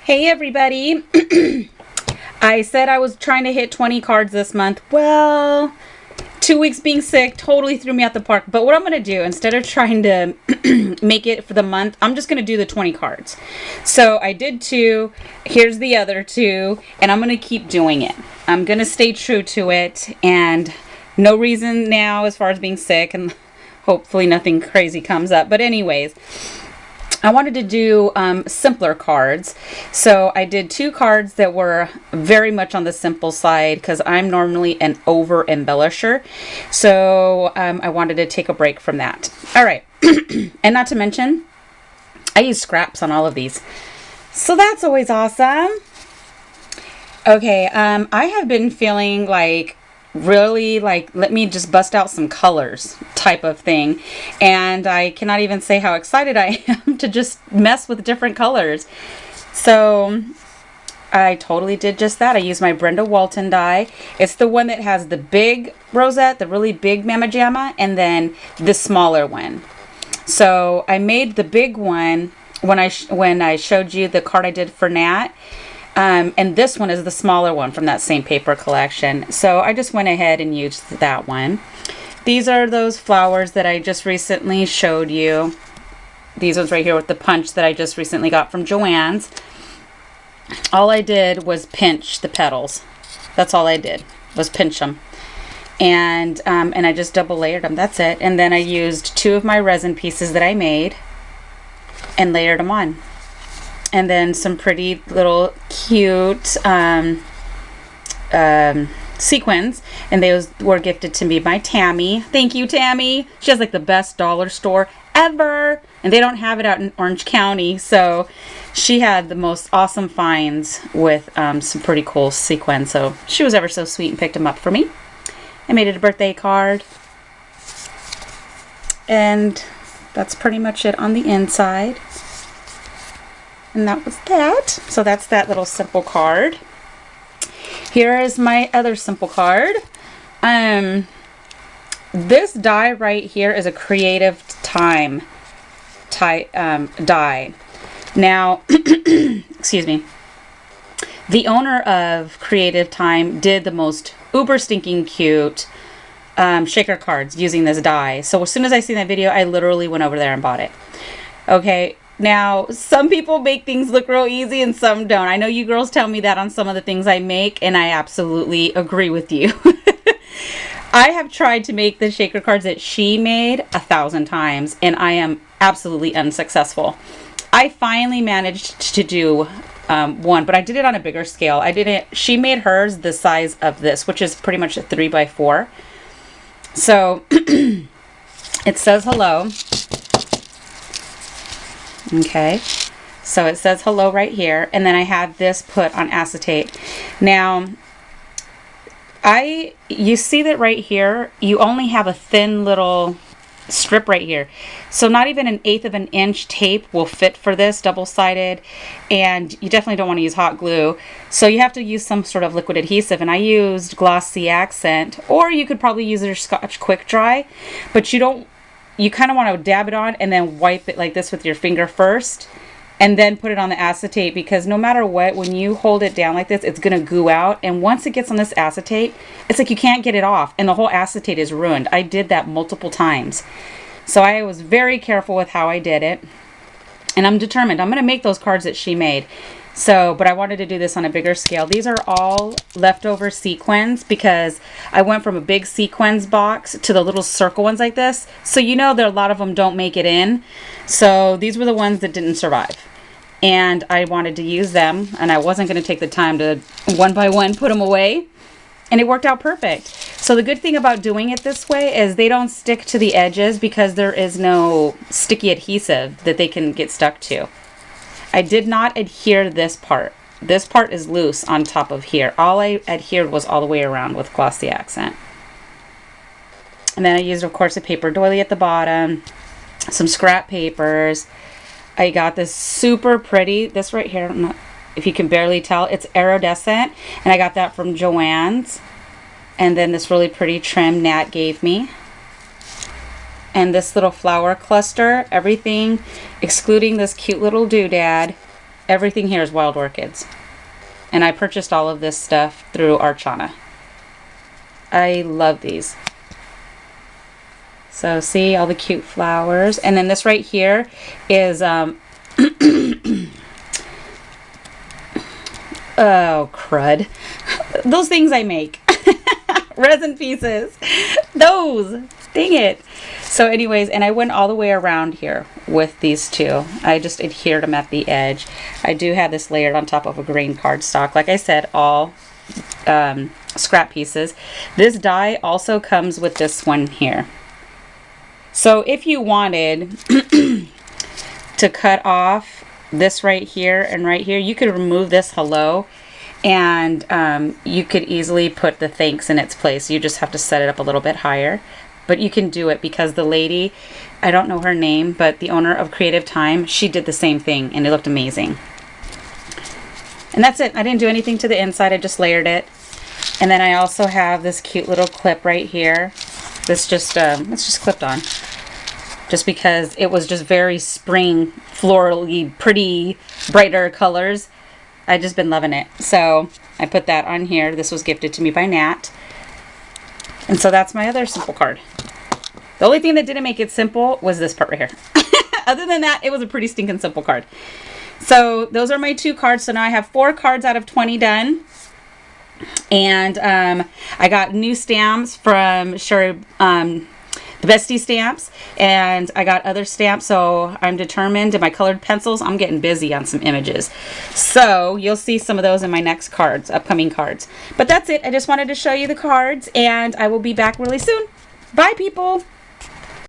Hey everybody. I said I was trying to hit 20 cards this month. Well, 2 weeks being sick totally threw me out the park. But what I'm going to do, instead of trying to make it for the month, I'm just going to do the 20 cards. So I did 2. Here's the other 2. And I'm going to keep doing it. I'm going to stay true to it. And no reason now as far as being sick. And hopefully nothing crazy comes up. But anyways, I wanted to do simpler cards. So I did 2 cards that were very much on the simple side because I'm normally an over embellisher. So I wanted to take a break from that. All right. And not to mention, I use scraps on all of these. So that's always awesome. Okay. I have been feeling like really like, let me just bust out some colors type of thing. And I cannot even say how excited I am to just mess with different colors. So I totally did just that. I used my Brenda Walton die. It's the one that has the big rosette, the really big Mama Jamma, and then the smaller one. So I made the big one when I showed you the card I did for Nat. And this one is the smaller one from that same paper collection. So I just went ahead and used that one. These are those flowers that I just recently showed you. These ones right here with the punch that I just recently got from Joann's. All I did was pinch the petals. That's all I did, was pinch them. And I just double layered them. That's it. And then I used 2 of my resin pieces that I made and layered them on. And then some pretty little cute sequins. And those were gifted to me by Tammy. Thank you, Tammy. She has like the best dollar store ever. And they don't have it out in Orange County. So she had the most awesome finds with some pretty cool sequins. So she was ever so sweet and picked them up for me. I made it a birthday card. And that's pretty much it on the inside. And that was that. So that's that little simple card. Here is my other simple card. This die right here is a Creative Time die. Now, excuse me. The owner of Creative Time did the most uber stinking cute shaker cards using this die. So as soon as I seen that video, I literally went over there and bought it. Okay. Now, some people make things look real easy and some don't. I know you girls tell me that on some of the things I make, and I absolutely agree with you. I have tried to make the shaker cards that she made 1,000 times, and I am absolutely unsuccessful. I finally managed to do one, but I did it on a bigger scale. She made hers the size of this, which is pretty much a 3x4. So, it says hello. Okay, so it says hello right here, and then I have this put on acetate. Now, you see that right here, you only have a thin little strip right here. So not even 1/8 of an inch tape will fit for this, double-sided, and you definitely don't want to use hot glue. So you have to use some sort of liquid adhesive, and I used Glossy Accent, or you could probably use your Scotch Quick Dry, but you kind of want to dab it on and then wipe it like this with your finger first and then put it on the acetate, because no matter what, when you hold it down like this, it's going to goo out. And once it gets on this acetate, it's like you can't get it off and the whole acetate is ruined. I did that multiple times. So I was very careful with how I did it. And I'm determined. I'm going to make those cards that she made. So, but I wanted to do this on a bigger scale. These are all leftover sequins because I went from a big sequins box to the little circle ones like this. So you know that a lot of them don't make it in. So these were the ones that didn't survive. And I wanted to use them, and I wasn't going to take the time to one by one put them away. And it worked out perfect. So the good thing about doing it this way is they don't stick to the edges because there is no sticky adhesive that they can get stuck to. I did not adhere this part. This part is loose on top of here. All I adhered was all the way around with Glossy Accent. And then I used, of course, a paper doily at the bottom, some scrap papers. I got this super pretty, this right here, I don't know if you can barely tell, it's iridescent, and I got that from Joann's. And then this really pretty trim Nat gave me. And this little flower cluster, everything excluding this cute little doodad everything here is wild orchids. And I purchased all of this stuff through Archana. I love these. So see all the cute flowers. And then this right here is, oh crud. Those things I make. Resin pieces. Those. Dang it. So anyways, and I went all the way around here with these two. I just adhered them at the edge. I do have this layered on top of a grain cardstock. Like I said, all scrap pieces. This die also comes with this one here. So if you wanted to cut off this right here and right here, you could remove this hello, and you could easily put the thanks in its place. You just have to set it up a little bit higher. But you can do it because the lady, I don't know her name, but the owner of Creative Time, she did the same thing and it looked amazing. And that's it. I didn't do anything to the inside. I just layered it. And then I also have this cute little clip right here. This just, it's just clipped on. Just because it was just very spring, florally, pretty, brighter colors. I've just been loving it. So I put that on here. This was gifted to me by Nat. And so that's my other simple card. The only thing that didn't make it simple was this part right here. Other than that, it was a pretty stinking simple card. So those are my 2 cards. So now I have 4 cards out of 20 done. And I got new stamps from Sherry, the Bestie stamps, and I got other stamps, so I'm determined. And my colored pencils, I'm getting busy on some images. So you'll see some of those in my next cards, upcoming cards. But that's it. I just wanted to show you the cards, and I will be back really soon. Bye, people.